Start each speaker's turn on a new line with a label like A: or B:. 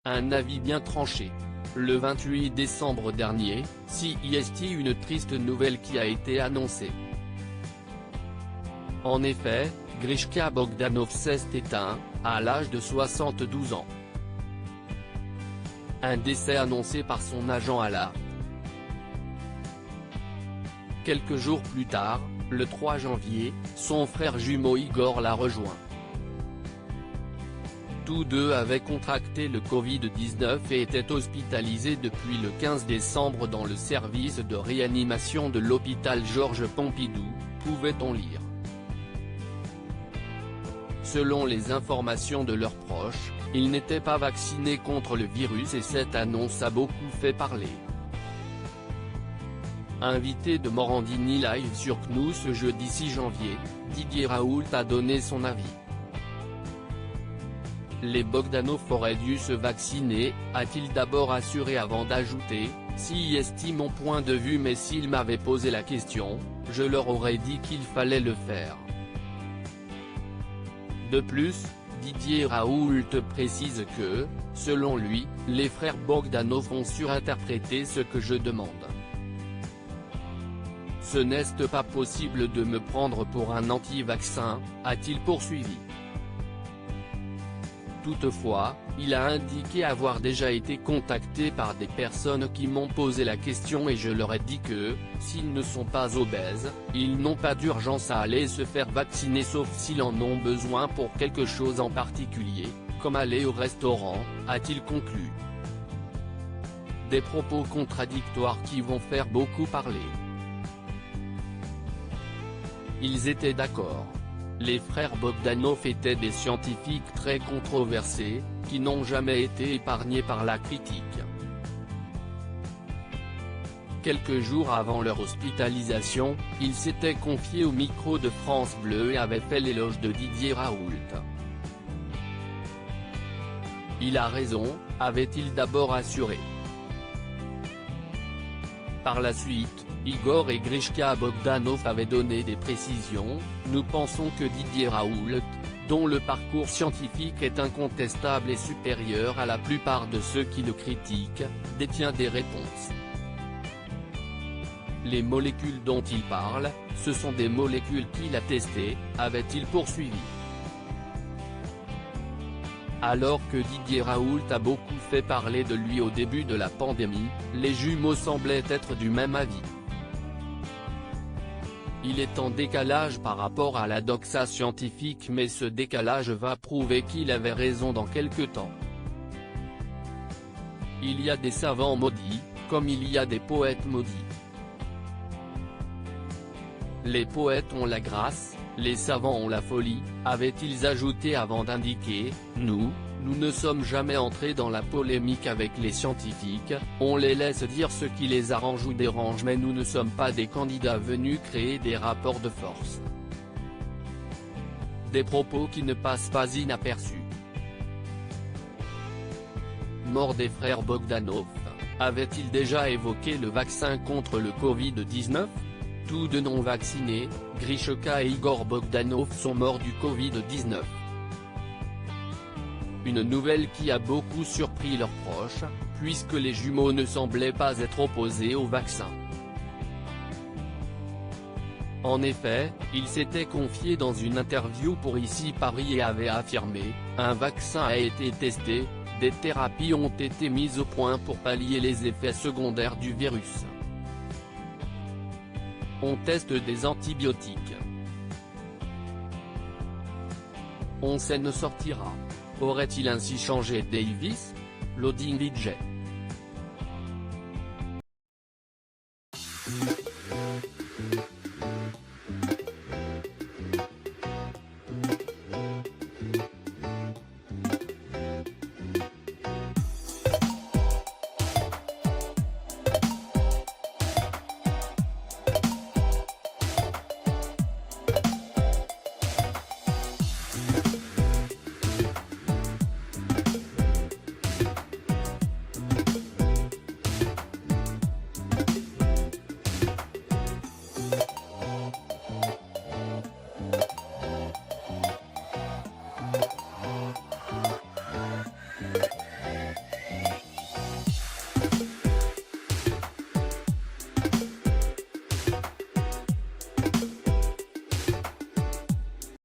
A: Un avis bien tranché. Le 28 décembre dernier, CIST, une triste nouvelle qui a été annoncée. En effet, Grishka Bogdanov s'est éteint, à l'âge de 72 ans. Un décès annoncé par son agent à la. Quelques jours plus tard, le 3 janvier, son frère jumeau Igor l'a rejoint. Tous deux avaient contracté le Covid-19 et étaient hospitalisés depuis le 15 décembre dans le service de réanimation de l'hôpital Georges Pompidou, pouvait-on lire. Selon les informations de leurs proches, ils n'étaient pas vaccinés contre le virus et cette annonce a beaucoup fait parler. Invité de Morandini Live sur CNews ce jeudi 6 janvier, Didier Raoult a donné son avis. Les Bogdanov auraient dû se vacciner, a-t-il d'abord assuré avant d'ajouter, si estiment mon point de vue mais s'ils m'avaient posé la question, je leur aurais dit qu'il fallait le faire. De plus, Didier Raoult précise que, selon lui, les frères Bogdanov ont surinterprété ce que je demande. Ce n'est pas possible de me prendre pour un anti-vaccin, a-t-il poursuivi. Toutefois, il a indiqué avoir déjà été contacté par des personnes qui m'ont posé la question et je leur ai dit que, s'ils ne sont pas obèses, ils n'ont pas d'urgence à aller se faire vacciner sauf s'ils en ont besoin pour quelque chose en particulier, comme aller au restaurant, a-t-il conclu. Des propos contradictoires qui vont faire beaucoup parler. Ils étaient d'accord. Les frères Bogdanov étaient des scientifiques très controversés, qui n'ont jamais été épargnés par la critique. Quelques jours avant leur hospitalisation, ils s'étaient confiés au micro de France Bleu et avaient fait l'éloge de Didier Raoult. Il a raison, avait-il d'abord assuré. Par la suite, Igor et Grishka Bogdanov avaient donné des précisions. Nous pensons que Didier Raoult, dont le parcours scientifique est incontestable et supérieur à la plupart de ceux qui le critiquent, détient des réponses. Les molécules dont il parle, ce sont des molécules qu'il a testées, avait-il poursuivi. Alors que Didier Raoult a beaucoup fait parler de lui au début de la pandémie, les jumeaux semblaient être du même avis. Il est en décalage par rapport à la doxa scientifique mais ce décalage va prouver qu'il avait raison dans quelque temps. Il y a des savants maudits, comme il y a des poètes maudits. Les poètes ont la grâce, les savants ont la folie, avaient-ils ajouté avant d'indiquer, nous ne sommes jamais entrés dans la polémique avec les scientifiques, on les laisse dire ce qui les arrange ou dérange mais nous ne sommes pas des candidats venus créer des rapports de force. Des propos qui ne passent pas inaperçus. Mort des frères Bogdanov, avait-il déjà évoqué le vaccin contre le Covid-19 ? Tous deux non vaccinés, Grishka et Igor Bogdanov sont morts du Covid-19. Une nouvelle qui a beaucoup surpris leurs proches, puisque les jumeaux ne semblaient pas être opposés au vaccin. En effet, ils s'étaient confiés dans une interview pour Ici Paris et avaient affirmé, un vaccin a été testé, des thérapies ont été mises au point pour pallier les effets secondaires du virus. On teste des antibiotiques. On s'en sortira. Aurait-il ainsi changé Davis? Loading Vijay.